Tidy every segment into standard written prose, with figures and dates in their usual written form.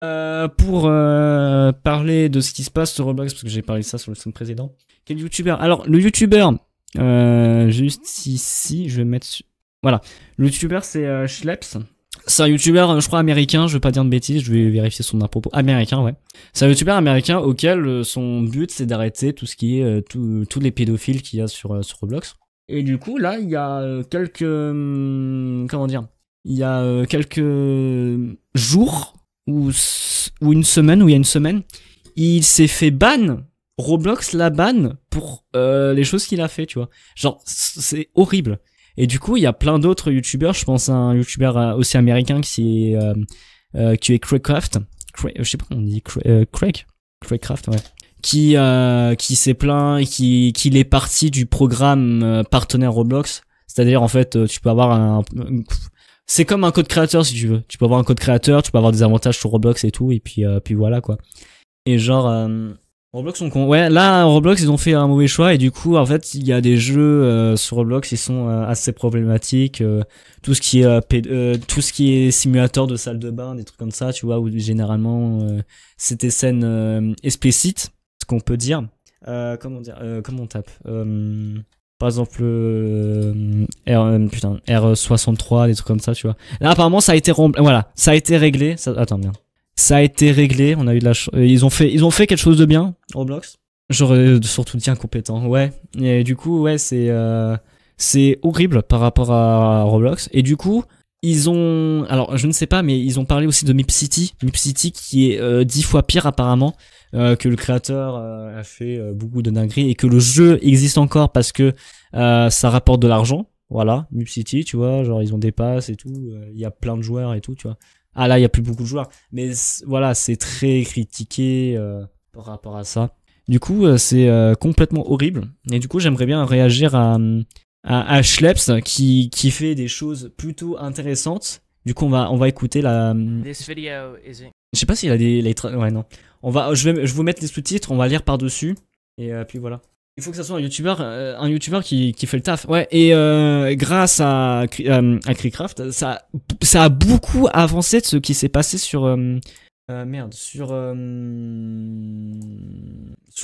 Pour parler de ce qui se passe sur Roblox, parce que j'ai parlé de ça sur le stream précédent. Quel youtubeur? Alors, le youtubeur, juste ici, je vais mettre... Voilà, le youtubeur c'est Schleps. C'est un youtubeur, je crois, américain, je vais pas dire de bêtises, je vais vérifier son propos. Américain, ouais. C'est un youtubeur américain auquel son but c'est d'arrêter tout ce qui est tous les pédophiles qu'il y a sur Roblox. Et du coup, là, il y a quelques... comment dire? Il y a quelques jours ou une semaine, où il y a une semaine, il s'est fait ban. Roblox l'a ban pour les choses qu'il a fait, tu vois. Genre, c'est horrible. Et du coup, il y a plein d'autres youtubeurs. Je pense à un youtubeur aussi américain qui est Craigcraft. Je sais pas comment on dit. Craigcraft, ouais. Qui s'est plaint et qu'il est parti du programme partenaire Roblox. C'est-à-dire, en fait, tu peux avoir c'est comme un code créateur si tu veux. Tu peux avoir un code créateur, tu peux avoir des avantages sur Roblox et tout, et puis voilà quoi. Et genre Roblox sont ouais, là Roblox ils ont fait un mauvais choix et du coup en fait il y a des jeux sur Roblox qui sont assez problématiques, tout ce qui est simulateur de salle de bain, des trucs comme ça, tu vois, où généralement c'est des scènes explicites, ce qu'on peut dire. Comment on tape par exemple R63, des trucs comme ça, tu vois. Là apparemment ça a été voilà, ça a été réglé, attends bien. Ça a été réglé, on a eu de la ils ont fait quelque chose de bien, Roblox. J'aurais surtout dit incompétent, ouais. Et du coup, ouais, c'est horrible par rapport à Roblox. Et du coup, alors je ne sais pas, mais ils ont parlé aussi de Mip City qui est 10 fois pire apparemment, que le créateur a fait beaucoup de dingueries et que le jeu existe encore parce que ça rapporte de l'argent. Voilà, Mip City, tu vois, genre ils ont des passes et tout, il y a plein de joueurs et tout, tu vois. Ah là, il y a plus beaucoup de joueurs, mais voilà, c'est très critiqué par rapport à ça. Du coup, c'est complètement horrible. Et du coup, j'aimerais bien réagir à Schleps qui fait des choses plutôt intéressantes. Du coup, on va écouter la. Je sais pas s'il a ouais, non. Je vais vous mettre les sous-titres, on va lire par-dessus. Et puis voilà. Il faut que ça soit un youtubeur qui fait le taf. Ouais, et grâce à Craigcraft, ça a beaucoup avancé de ce qui s'est passé sur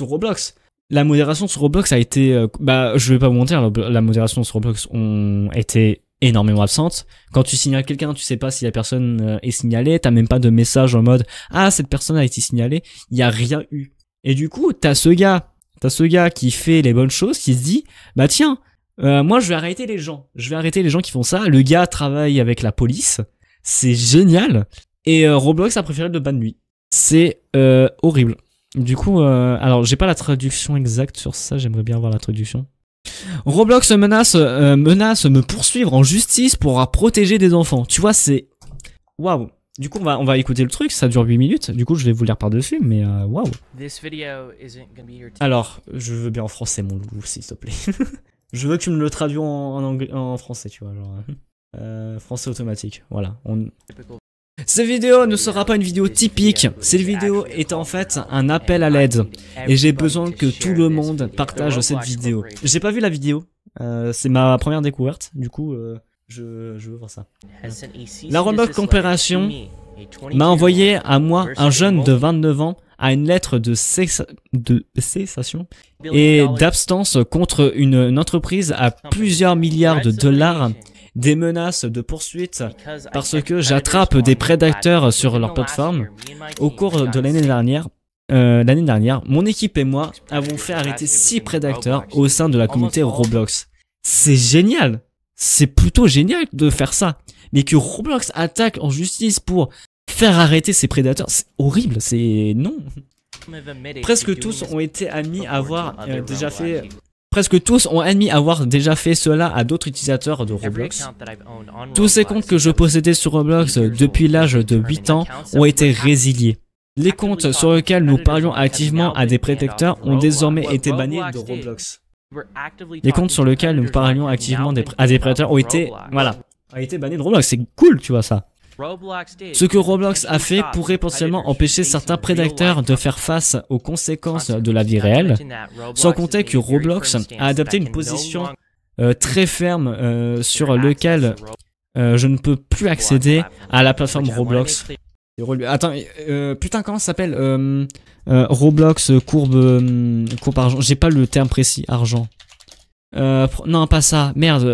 Roblox. La modération sur Roblox a été je vais pas vous mentir, la modération sur Roblox ont été énormément absente. Quand tu signales quelqu'un, tu sais pas si la personne est signalée, t'as même pas de message en mode ah cette personne a été signalée, il y a rien eu. Et du coup, t'as ce gars qui fait les bonnes choses, qui se dit bah tiens, moi je vais arrêter les gens qui font ça. Le gars travaille avec la police, c'est génial. Et Roblox a préféré le ban lui. C'est horrible. Du coup, alors j'ai pas la traduction exacte sur ça, j'aimerais bien avoir la traduction. Roblox menace me poursuivre en justice pour protéger des enfants. Tu vois, c'est waouh. Du coup, on va écouter le truc, ça dure 8 minutes. Du coup, je vais vous lire par-dessus, mais waouh. Alors, je veux bien en français, mon loup, s'il te plaît. Je veux que tu me le traduis en français, tu vois, genre français automatique. Voilà. Cette vidéo ne sera pas une vidéo typique. Cette vidéo est en fait un appel à l'aide. Et j'ai besoin que tout le monde partage cette vidéo. J'ai pas vu la vidéo. C'est ma première découverte. Du coup, je veux voir ça. La Roblox Corporation m'a envoyé à moi, un jeune de 29 ans, à une lettre de cessation et d'abstance contre une entreprise à plusieurs milliards de dollars, des menaces de poursuite parce que j'attrape des prédateurs sur leur plateforme. Au cours de l'année dernière, mon équipe et moi avons fait arrêter 6 prédateurs au sein de la communauté Roblox. C'est génial! C'est plutôt génial de faire ça. Mais que Roblox attaque en justice pour faire arrêter ces prédateurs, c'est horrible, c'est non. Presque tous ont été admis avoir déjà fait... Presque tous ont admis avoir déjà fait cela à d'autres utilisateurs de Roblox. Tous ces comptes que je possédais sur Roblox depuis l'âge de 8 ans ont été résiliés. Les comptes sur lesquels nous parlions activement à des prédateurs ont désormais été bannis de Roblox. Les comptes sur lesquels nous parlions activement à des prédateurs ont été bannis de Roblox. C'est cool, tu vois ça. Ce que Roblox a fait pourrait potentiellement empêcher certains prédateurs de faire face aux conséquences de la vie réelle, sans compter que Roblox a adopté une position très ferme sur laquelle je ne peux plus accéder à la plateforme Roblox Attends, putain, comment ça s'appelle Roblox, courbe argent. J'ai pas le terme précis, argent. Non, pas ça. Merde.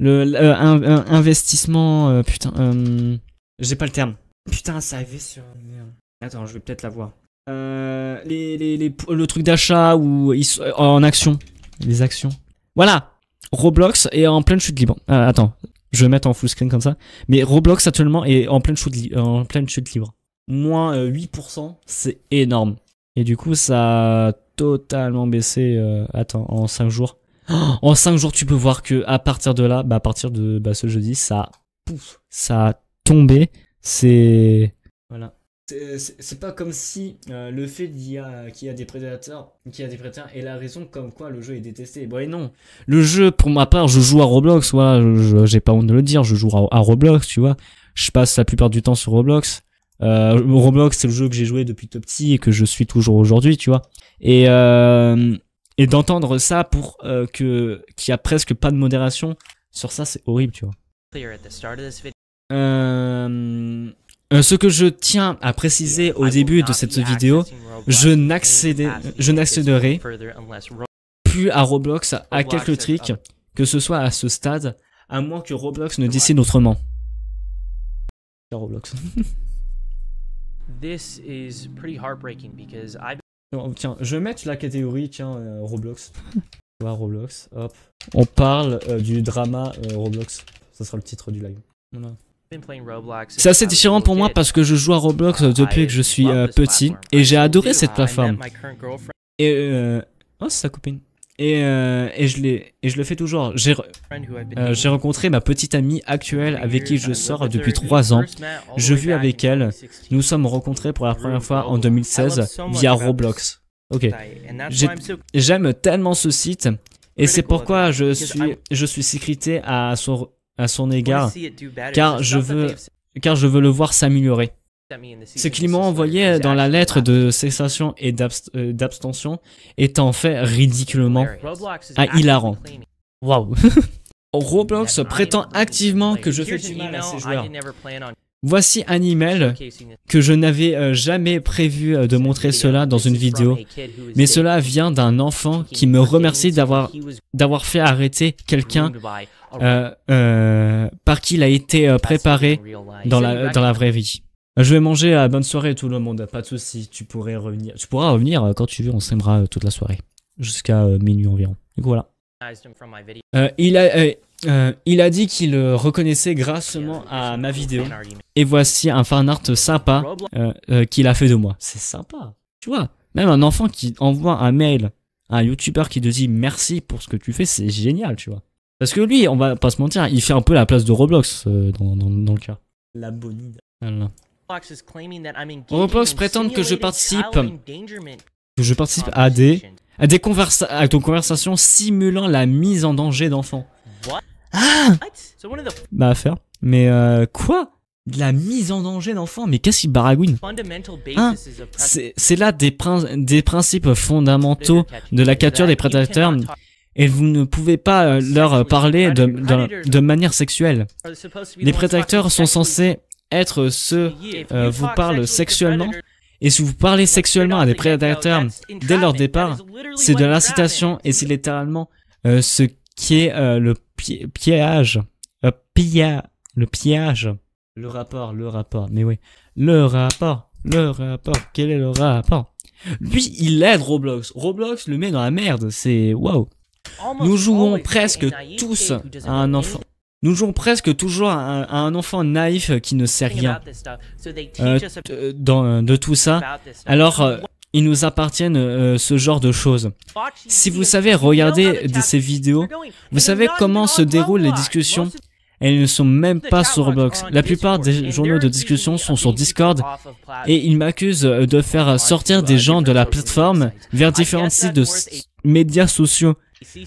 Investissement. Putain. J'ai pas le terme. Putain, ça arrivait sur. Merde. Attends, je vais peut-être l'avoir. Le truc d'achat ou en action. Les actions. Voilà. Roblox est en pleine chute libre. Attends. Je vais mettre en full screen comme ça. Mais Roblox actuellement est en pleine chute libre. Moins 8%, c'est énorme. Et du coup, ça a totalement baissé. Attends, en 5 jours. Oh, en 5 jours, tu peux voir que à partir de là, à partir de ce jeudi, ça a tombé. C'est voilà. C'est pas comme si le fait qu'il y a des prédateurs est la raison comme quoi le jeu est détesté. Bon et non, le jeu pour ma part, je joue à Roblox, voilà, j'ai pas honte de le dire, je joue à Roblox, tu vois. Je passe la plupart du temps sur Roblox. Roblox c'est le jeu que j'ai joué depuis tout petit et que je suis toujours aujourd'hui, tu vois. Et d'entendre ça pour qu'il y a presque pas de modération sur ça, c'est horrible, tu vois. Ce que je tiens à préciser au début de cette vidéo, je n'accéderai plus à Roblox à quelques tricks, que ce soit à ce stade, à moins que Roblox ne décide autrement. Roblox. Tiens, je vais mettre la catégorie, tiens, Roblox. Roblox, hop. On parle du drama Roblox. Ça sera le titre du live. Voilà. C'est assez différent pour moi parce que je joue à Roblox depuis que je suis petit et j'ai adoré cette plateforme. Et oh, c'est sa copine. Et je le fais toujours. J'ai rencontré ma petite amie actuelle avec qui je sors depuis 3 ans. Je vis avec elle. Nous sommes rencontrés pour la première fois en 2016 via Roblox. Ok. J'aime tellement ce site et c'est pourquoi je suis sécurité à son égard, car je veux le voir s'améliorer. Ce qu'il m'a envoyé dans la lettre de cessation et d'abstention est en fait ridiculement hilarant. Waouh. Roblox prétend activement que je fais du mal à ses joueurs. Voici un email que je n'avais jamais prévu de montrer cela dans une vidéo, mais cela vient d'un enfant qui me remercie d'avoir fait arrêter quelqu'un par qui il a été préparé dans la vraie vie. Je vais manger, bonne soirée tout le monde, pas de soucis, tu pourras revenir quand tu veux, on s'aimera toute la soirée, jusqu'à minuit environ. Donc voilà. Il a dit qu'il reconnaissait grassement à ma vidéo, et voici un fanart sympa qu'il a fait de moi. C'est sympa, tu vois, même un enfant qui envoie un mail à un youtubeur qui te dit merci pour ce que tu fais, c'est génial, tu vois. Parce que lui, on va pas se mentir, il fait un peu la place de Roblox dans le cas. La bonide. Voilà. Roblox prétend que je participe à des conversations simulant la mise en danger d'enfants. Ah, bah à faire. Mais quoi? De la mise en danger d'enfants? Mais qu'est-ce qu'il baragouine? Hein? C'est là des principes fondamentaux de la capture des prédateurs. Et vous ne pouvez pas leur parler de manière sexuelle. Les prédateurs sont censés être ceux vous parlent sexuellement. Et si vous parlez sexuellement à des prédateurs dès leur départ, c'est de l'incitation et c'est littéralement ce qui est le piège. Le piège. Le rapport. Mais oui. Le rapport. Quel est le rapport? Lui, il aide Roblox. Roblox le met dans la merde. C'est waouh. Nous jouons presque tous à un enfant. Nous jouons presque toujours à un enfant naïf qui ne sait rien de tout ça. Alors, ils nous appartiennent ce genre de choses. Si vous savez regarder ces vidéos, vous savez comment se déroulent les discussions. Elles ne sont même pas sur Roblox. La plupart des journaux de discussion sont sur Discord et ils m'accusent de faire sortir des gens de la plateforme vers différents sites de médias sociaux.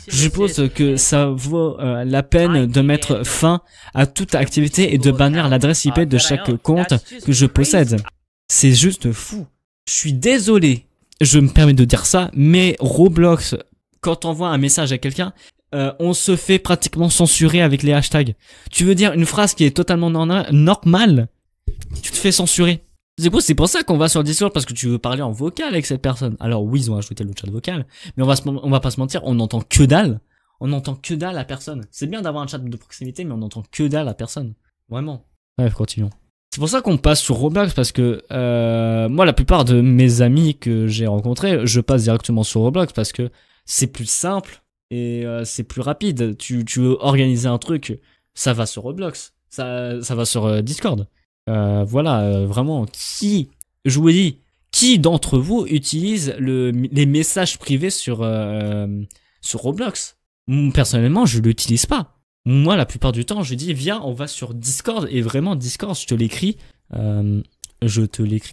Je suppose que ça vaut la peine de mettre fin à toute activité et de bannir l'adresse IP de chaque compte que je possède. C'est juste fou. Je suis désolé, je me permets de dire ça, mais Roblox, quand on envoie un message à quelqu'un, on se fait pratiquement censurer avec les hashtags. Tu veux dire une phrase qui est totalement normale tu te fais censurer. C'est pour ça qu'on va sur Discord, parce que tu veux parler en vocal avec cette personne. Alors oui, ils ont ajouté le chat vocal, mais on va pas se mentir, on n'entend que dalle. On n'entend que dalle à personne. C'est bien d'avoir un chat de proximité, mais on n'entend que dalle à personne. Vraiment. Bref, continuons. C'est pour ça qu'on passe sur Roblox, parce que moi, la plupart de mes amis que j'ai rencontrés, je passe directement sur Roblox, parce que c'est plus simple et c'est plus rapide. Tu veux organiser un truc, ça va sur Roblox, ça va sur Discord. Voilà, vraiment, je vous dis, qui d'entre vous utilise les messages privés sur Roblox? Personnellement, je l'utilise pas. Moi, la plupart du temps, je dis, viens, on va sur Discord, et vraiment, Discord, je te l'écris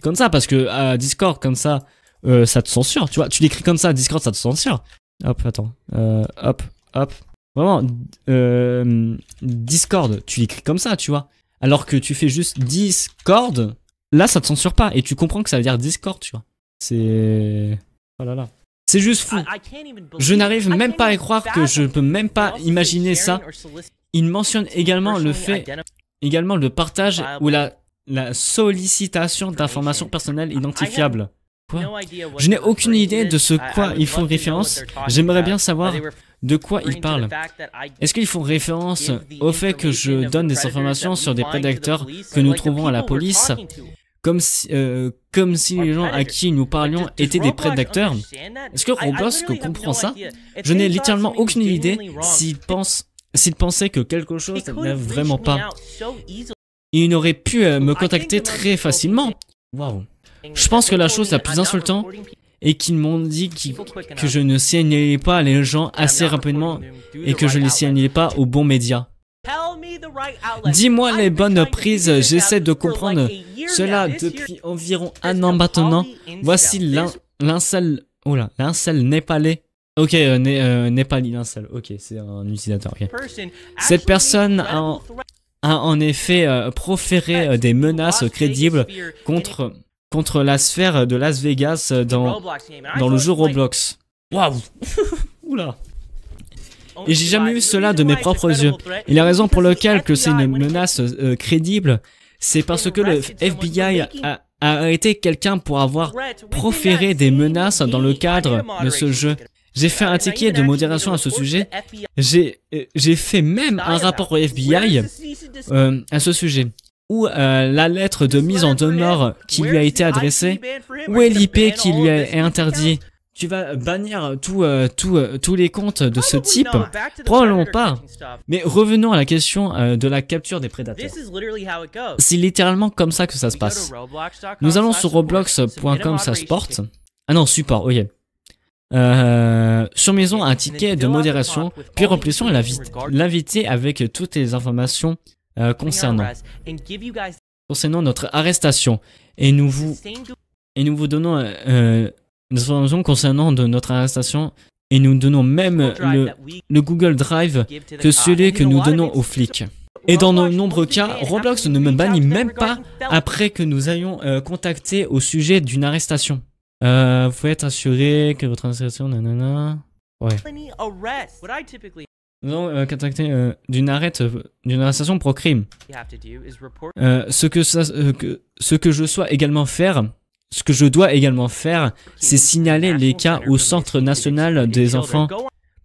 comme ça, parce que Discord, comme ça te censure, tu vois, tu l'écris comme ça, Discord, ça te censure. Hop, attends, hop, vraiment, Discord, tu l'écris comme ça, tu vois. Alors que tu fais juste Discord, là ça te censure pas et tu comprends que ça veut dire Discord, tu vois. C'est... Oh là là. C'est juste fou. Je n'arrive même pas à croire que je peux même pas imaginer ça. Il mentionne également le partage ou la sollicitation d'informations personnelles identifiables. Quoi? Je n'ai aucune idée de ce quoi ils font référence. J'aimerais bien savoir de quoi ils parlent. Est-ce qu'ils font référence au fait que je donne des informations sur des prédateurs que nous trouvons à la police, comme si les gens à qui nous parlions étaient des prédateurs? Est-ce que Roblox comprend ça? Je n'ai littéralement aucune idée s'il pensait que quelque chose n'est vraiment pas. Il aurait pu me contacter très facilement. Waouh. Je pense que la chose la plus insultante est qu'ils m'ont dit que je ne signalais pas les gens assez rapidement et que je ne les signalais pas aux bons médias. Dis-moi les bonnes prises, j'essaie de comprendre cela depuis environ un an maintenant. Voici l'incel népalais. Ok, népali l'incel, ok, c'est un utilisateur, ok. Cette personne a en effet proféré des menaces crédibles contre la sphère de Las Vegas dans le jeu Roblox. Waouh. Oula. Et j'ai jamais vu cela de mes propres yeux. Et la raison pour laquelle que c'est une menace crédible, c'est parce que le FBI a arrêté quelqu'un pour avoir proféré des menaces dans le cadre de ce jeu. J'ai fait un ticket de modération à ce sujet. J'ai fait même un rapport au FBI à ce sujet. Où la lettre de mise en demeure qui lui a été adressée, où est l'IP qui lui est interdit? Tu vas bannir tous les comptes de ce type? Probablement pas. Mais revenons à la question de la capture des prédateurs. C'est littéralement comme ça que ça se passe. Nous allons sur roblox.com/sport. Ah non, support, ok. Surmettons un ticket de modération, puis remplissons l'invité avec toutes les informations concernant notre arrestation. Et nous vous donnons des informations concernant notre arrestation. Et nous donnons même le Google Drive que celui que nous donnons aux flics. Et dans de nombreux cas, Roblox ne me bannit même pas après que nous ayons contacté au sujet d'une arrestation. Vous pouvez être assuré que votre arrestation, nanana. Ouais. Nous avons contacté d'une arrestation pour crime. Ce que je dois également faire, c'est signaler les cas au Centre national des enfants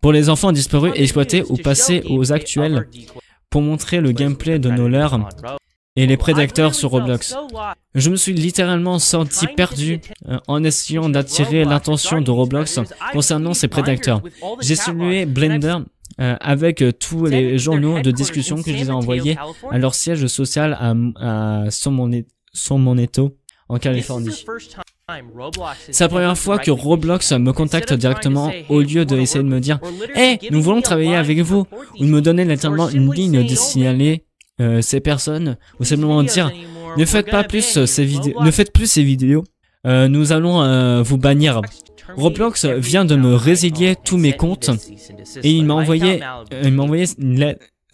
pour les enfants disparus et exploités ou passer aux actuels pour montrer le gameplay de nos leurs et les prédateurs sur Roblox. Je me suis littéralement senti perdu en essayant d'attirer l'attention de Roblox concernant ces prédateurs. J'ai salué Blender avec tous les journaux de discussion que je les ai envoyés à leur siège social à San Moneto en Californie. C'est la première fois que Roblox me contacte directement au lieu d'essayer de me dire « Hey, nous voulons travailler avec vous » ou de me donner littéralement une ligne de signaler ces personnes ou simplement dire « Ne faites plus ces vidéos, nous allons vous bannir ». Roblox vient de me résilier tous mes comptes et il m'a envoyé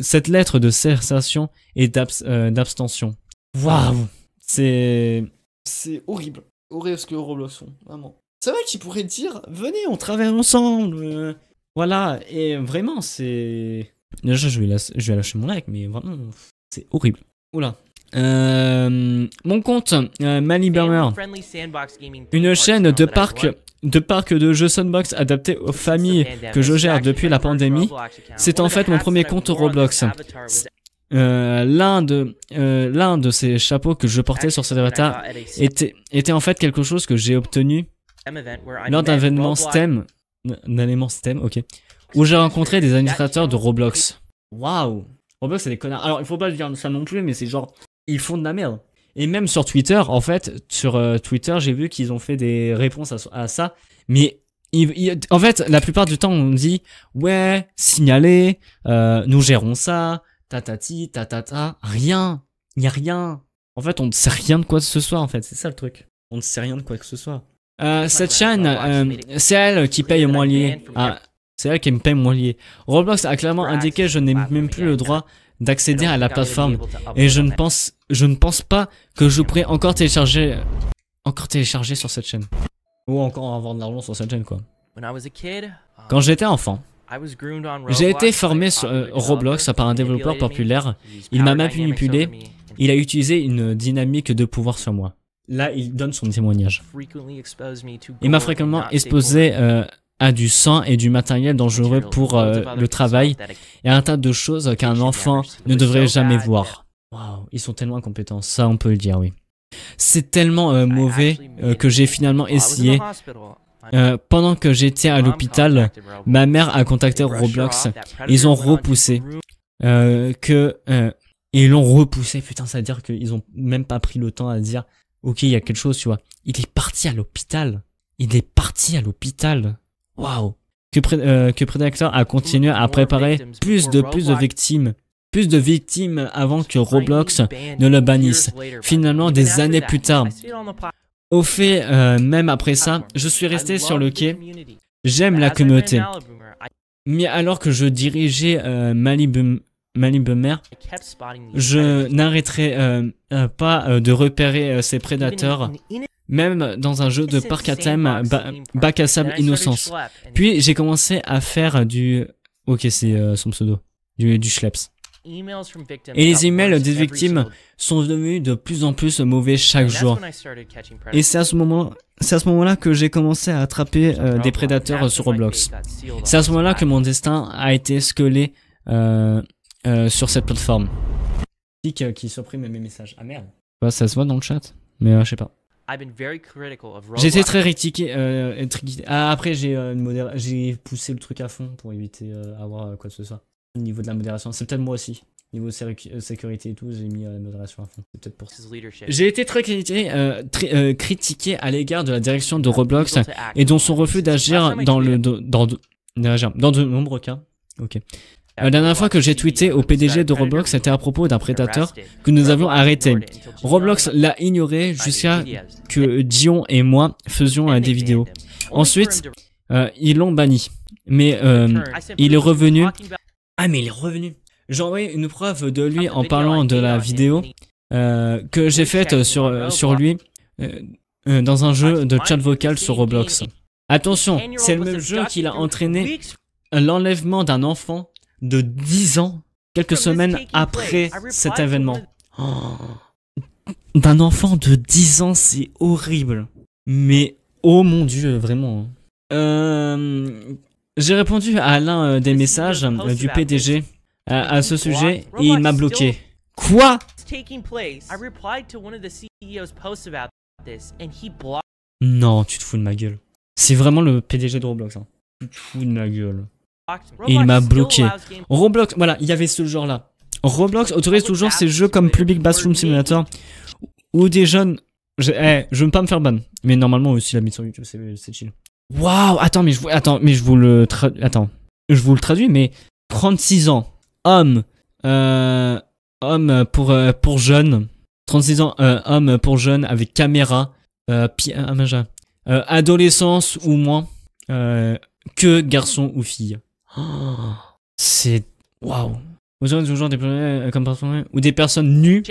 cette lettre de cessation et d'abstention. Waouh, c'est horrible. Horrible ce que Roblox font, vraiment. C'est vrai qu'ils pourraient dire, venez, on travaille ensemble. Voilà, et vraiment, c'est... Déjà, je vais lâcher mon like, mais vraiment, c'est horrible. Oula. Mon compte, Mali Burmer, une chaîne de parc de jeux sandbox adapté aux familles que je gère depuis la pandémie. C'est en fait mon premier compte Roblox. L'un de ces chapeaux que je portais sur cet avatar était en fait quelque chose que j'ai obtenu lors d'un événement STEM, ok, où j'ai rencontré des administrateurs de Roblox. Waouh, Roblox c'est des connards. Alors il faut pas dire ça non plus, mais c'est genre ils font de la merde. Et même sur Twitter, en fait, sur Twitter, j'ai vu qu'ils ont fait des réponses à ça, mais en fait, la plupart du temps, on dit ouais, signalez, nous gérons ça, tatati, tatata, rien, il y a rien. En fait, on ne sait rien de quoi que ce soit, en fait, c'est ça le truc. On ne sait rien de quoi que ce soit. Cette chaîne, c'est elle qui paye moins lié. C'est elle qui me paye moins lié. Roblox a clairement indiqué que je n'ai même plus le droit d'accéder à la plateforme et je ne pense pas que je pourrais encore télécharger sur cette chaîne ou encore avoir de l'argent sur cette chaîne quoi. Quand j'étais enfant, j'ai été formé sur Roblox par un développeur populaire. Il m'a manipulé, il a utilisé une dynamique de pouvoir sur moi. Là, il donne son témoignage. Il m'a fréquemment exposé à du sang et du matériel dangereux pour le travail et un tas de choses qu'un enfant ne devrait jamais voir. Waouh, ils sont tellement incompétents, ça on peut le dire, oui. C'est tellement mauvais que j'ai finalement essayé. Pendant que j'étais à l'hôpital, ma mère a contacté Roblox. Ils ont repoussé. Ils l'ont repoussé, putain, ça veut dire qu'ils ont même pas pris le temps à dire ok, il y a quelque chose, tu vois. Il est parti à l'hôpital. Waouh. Que Predator a continué à préparer plus de victimes avant que Roblox ne le bannisse. Finalement, des années plus tard. Au fait, même après ça, je suis resté sur le quai. J'aime la communauté. Mais alors que je dirigeais Mali Burmer, je n'arrêterai pas de repérer ces prédateurs. Même dans un jeu de parc à thème, bac à sable innocence. Puis j'ai commencé à faire du... Ok, c'est son pseudo. Du schleps. Et les emails des victimes sont devenus de plus en plus mauvais chaque jour. Et c'est à ce moment-là que j'ai commencé à attraper des prédateurs sur Roblox. C'est à ce moment-là que mon destin a été scellé sur cette plateforme. Qui supprime mes messages. Ah merde. Bah, ça se voit dans le chat, mais je sais pas. J'ai été très critiqué. Après, j'ai poussé le truc à fond pour éviter avoir quoi que ce soit. Au niveau de la modération, c'est peut-être moi aussi. Niveau sécurité et tout, j'ai mis la modération à fond. C'est peut-être pour ça. J'ai été très critiqué à l'égard de la direction de Roblox et dont son refus d'agir dans de nombreux cas. Ok. La dernière fois que j'ai tweeté au PDG de Roblox, c'était à propos d'un prédateur que nous avions arrêté. Roblox l'a ignoré jusqu'à que Dion et moi faisions des vidéos. Ensuite, ils l'ont banni. Mais il est revenu. Ah mais il est revenu. J'ai envoyé une preuve de lui en parlant de la vidéo que j'ai faite sur lui dans un jeu de chat vocal sur Roblox. Attention, c'est le même jeu qui a entraîné l'enlèvement d'un enfant de 10 ans, quelques semaines après cet événement. Oh. D'un enfant de 10 ans, c'est horrible. Mais, oh mon dieu, vraiment. J'ai répondu à l'un des messages du PDG à ce sujet et il m'a bloqué. Quoi? Non, tu te fous de ma gueule. C'est vraiment le PDG de Roblox. Hein. Tu te fous de ma gueule. Et il m'a bloqué. Roblox, voilà, il y avait ce genre-là. Roblox autorise toujours ces jeux comme Public Bathroom Simulator où des jeunes... je veux pas me faire ban. Mais normalement aussi la mise sur YouTube, c'est chill. Waouh, attends, mais je vous le traduis, mais 36 ans, homme pour jeunes, 36 ans, homme pour jeunes avec caméra, adolescence ou moins, que garçon ou fille. Oh, c'est waouh. Toujours des ou des personnes nues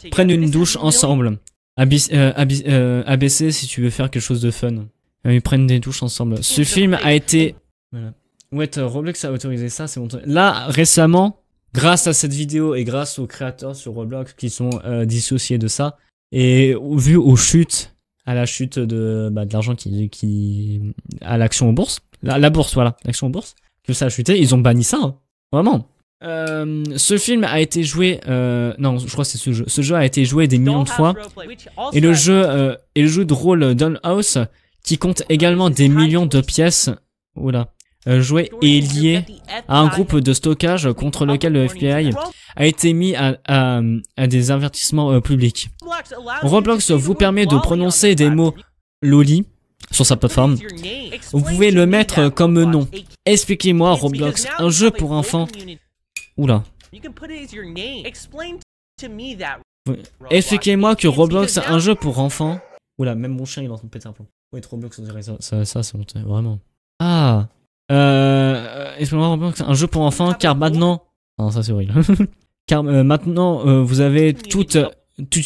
prennent une douche ensemble. ABC si tu veux faire quelque chose de fun. Ils prennent des douches ensemble. Ce film a été... Voilà. Ouais, Roblox a autorisé ça, c'est bon. Là, récemment, grâce à cette vidéo et grâce aux créateurs sur Roblox qui sont dissociés de ça, et vu aux chutes, à la chute de l'argent à l'action aux bourses, la bourse, voilà, l'action aux bourses, que ça a chuté, ils ont banni ça, hein, vraiment. Ce film a été joué, non, je crois que c'est ce jeu. Ce jeu a été joué des millions de fois, et le jeu de rôle Dollhouse, qui compte également des millions de pièces, oula, joué et lié à un groupe de stockage contre lequel le FBI a été mis à des avertissements publics. Roblox vous permet de prononcer des mots loli sur sa plateforme. Vous pouvez le mettre comme nom. Expliquez-moi Roblox, un jeu pour enfants. Oula. Expliquez-moi que Roblox un jeu pour enfants. Oula, même mon chien il est en train de péter un plomb. Oui, Roblox on dirait ça c'est honteux, vraiment. Ah. Expliquez-moi Roblox un jeu pour enfants car maintenant... Non, ça c'est horrible. Car maintenant vous avez toute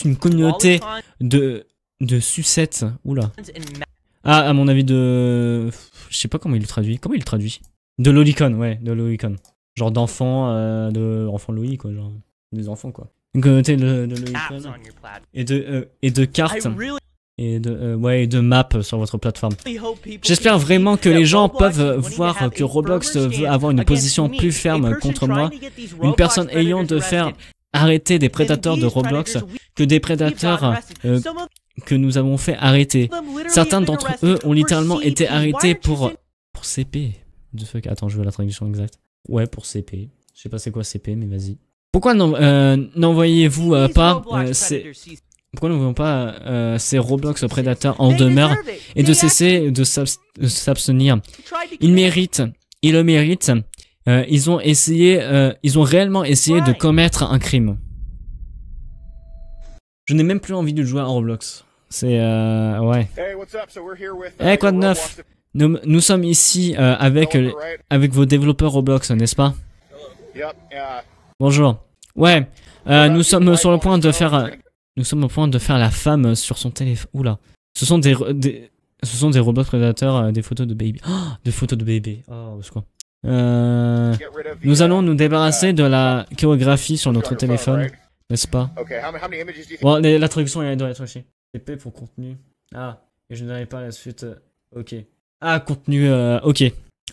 une communauté de sucettes. Oula. Ah, à mon avis de... Je sais pas comment il le traduit. Comment il le traduit? De lolicon, ouais, de lolicon. Genre d'enfants, enfants Louis, quoi, genre des enfants, quoi. Une communauté de lolicon et de cartes et de maps sur votre plateforme. J'espère vraiment que les gens peuvent voir que Roblox veut avoir une position plus ferme contre moi, une personne ayant de faire arrêter des prédateurs de Roblox, que des prédateurs que nous avons fait arrêter. Certains d'entre eux ont littéralement été arrêtés pour CP. Attends, je veux la traduction exacte. Ouais, pour CP. Je sais pas c'est quoi CP, mais vas-y. Pourquoi n'envoyez-vous pas pourquoi n'envoyons pas ces Roblox prédateurs en demeure et de cesser de s'abstenir? Ils le méritent. Ils ont réellement essayé de commettre un crime. Je n'ai même plus envie de jouer à Roblox. C'est ouais. Hey, quoi de neuf? Nous sommes ici avec vos développeurs Roblox, n'est-ce pas? Bonjour. Ouais, nous sommes sur le point de faire... Nous sommes au point de faire la femme sur son téléphone. Oula. Ce sont des Roblox prédateurs, des photos de baby. Oh, des photos de bébé. Oh, je crois. Nous allons nous débarrasser de la chorégraphie sur notre téléphone, n'est-ce pas? Bon, la traduction doit être aussi. TP pour contenu. Ah, et je n'avais pas la suite. Ok. Ah, contenu. Ok.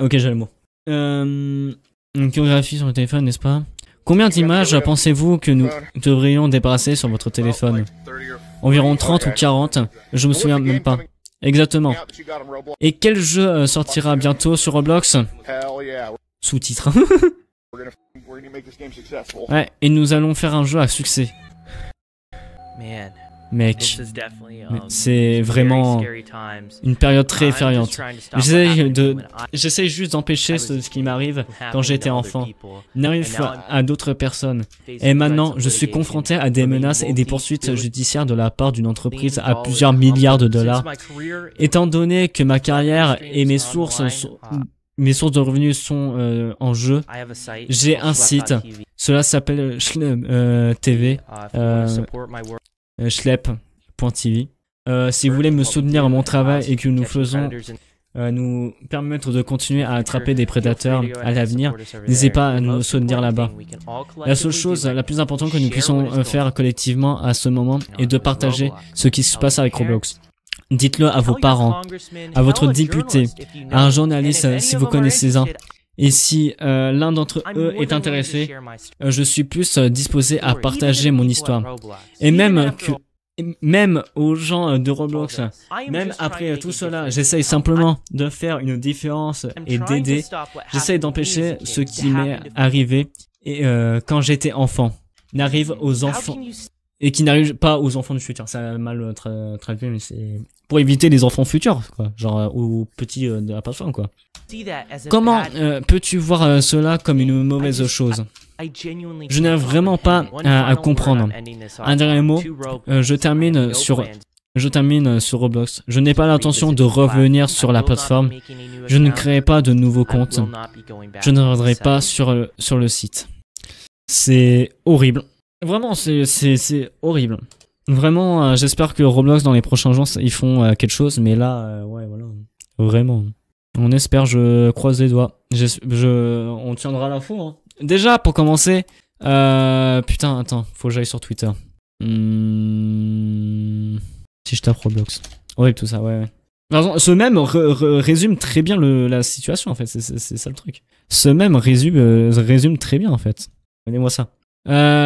Ok, j'ai le mot. Une chorégraphie sur le téléphone, n'est-ce pas? Combien d'images pensez-vous que nous devrions débarrasser sur votre téléphone? Environ 30 ou 40, je me souviens même pas. Exactement. Et quel jeu sortira bientôt sur Roblox? Sous-titres. Ouais, et nous allons faire un jeu à succès. Mec, c'est vraiment une période très effrayante. J'essaie juste d'empêcher ce qui m'arrive quand j'étais enfant. N'arrive à d'autres personnes. Et maintenant, je suis confronté à des menaces et des poursuites judiciaires de la part d'une entreprise à plusieurs milliards de dollars. Étant donné que ma carrière et mes sources de revenus sont en jeu, j'ai un site. Cela s'appelle TV. Schlep.tv. Si vous voulez me soutenir à mon travail et que nous faisons nous permettre de continuer à attraper des prédateurs à l'avenir, n'hésitez pas à nous soutenir là-bas. La seule chose la plus importante que nous puissions faire collectivement à ce moment est de partager ce qui se passe avec Roblox. Dites-le à vos parents, à votre député, à un journaliste si vous connaissez un. Et si l'un d'entre eux est intéressé, je suis plus disposé à partager mon histoire. Et même aux gens de Roblox, même après tout cela, j'essaye simplement de faire une différence et d'aider. J'essaye d'empêcher ce qui m'est arrivé et quand j'étais enfant, n'arrive aux enfants et qui n'arrive pas aux enfants du futur. Ça a mal traduit, mais c'est pour éviter les enfants futurs, quoi. Genre aux petits de la plateforme, quoi. Comment peux-tu voir cela comme une mauvaise chose? Je n'ai vraiment pas à comprendre. Un dernier mot, je termine sur Roblox. Je n'ai pas l'intention de revenir sur la plateforme. Je ne créerai pas de nouveaux comptes. Je ne reviendrai pas sur le site. C'est horrible. Vraiment, c'est horrible. Vraiment, j'espère que Roblox dans les prochains jours, ils font quelque chose. Mais là, ouais, voilà. Vraiment. On espère, je croise les doigts. On tiendra l'info, hein. Déjà, pour commencer, Putain, attends, faut que j'aille sur Twitter. Si je tape Roblox. Ouais, tout ça, ouais. Ce mème résume très bien la situation, en fait. C'est ça le truc. Ce mème résume très bien, en fait. Regardez-moi ça.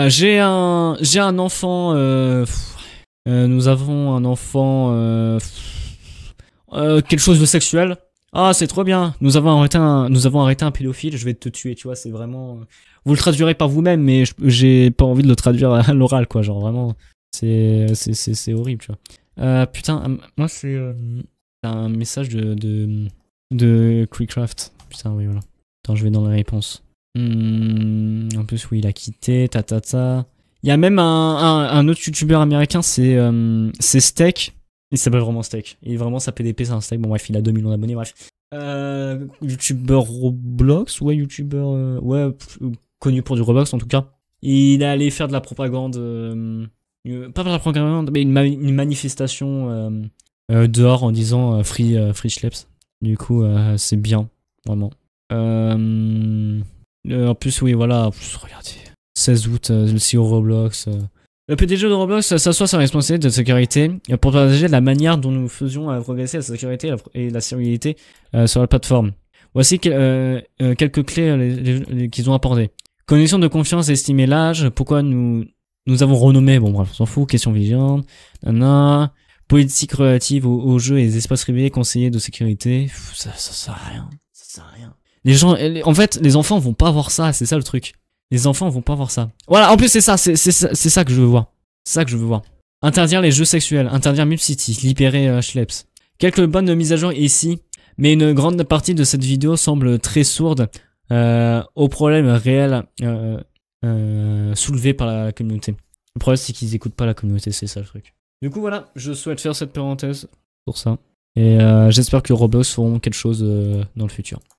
J'ai un enfant. Nous avons un enfant. Quelque chose de sexuel. Ah, c'est trop bien. Nous avons arrêté un pédophile. Je vais te tuer, tu vois. C'est vraiment. Vous le traduirez par vous-même, mais j'ai pas envie de le traduire à l'oral, quoi. Genre vraiment, c'est horrible, tu vois. Putain, moi c'est un message de Creecraft. Putain, oui, voilà. Attends, je vais dans les réponses. En plus, oui, il a quitté, Il y a même un autre youtubeur américain, c'est Steak. Il s'appelle vraiment Steak. Il est vraiment sa PDP, c'est un Steak. Bon, bref, il a 2 millions d'abonnés, bref. Youtubeur Roblox, ouais, youtubeur, ouais, connu pour du Roblox en tout cas. Il est allé faire de la propagande, pas de la propagande, mais une manifestation dehors en disant free schleps. Du coup, c'est bien, vraiment. En plus, oui, voilà, en plus, regardez. 16 août, le CEO Roblox. Le PDG de Roblox s'assoit sur la responsabilité de sécurité pour partager la manière dont nous faisions progresser la sécurité et la sécurité sur la plateforme. Voici quelques clés qu'ils ont apportées. Connexion de confiance, estimer l'âge, pourquoi nous avons renommé, bon bref, on s'en fout, question vigilante, politique relative aux jeux et les espaces privés, conseillers de sécurité, ça sert à rien, ça sert à rien. Les gens, en fait, les enfants vont pas voir ça, c'est ça le truc. Les enfants vont pas voir ça. Voilà, en plus c'est ça que je veux voir. C'est ça que je veux voir. Interdire les jeux sexuels, interdire Mip City, libérer Schleps. Quelques bonnes mises à jour ici, mais une grande partie de cette vidéo semble très sourde aux problèmes réels soulevés par la communauté. Le problème c'est qu'ils écoutent pas la communauté, c'est ça le truc. Du coup voilà, je souhaite faire cette parenthèse pour ça. Et j'espère que Roblox feront quelque chose dans le futur.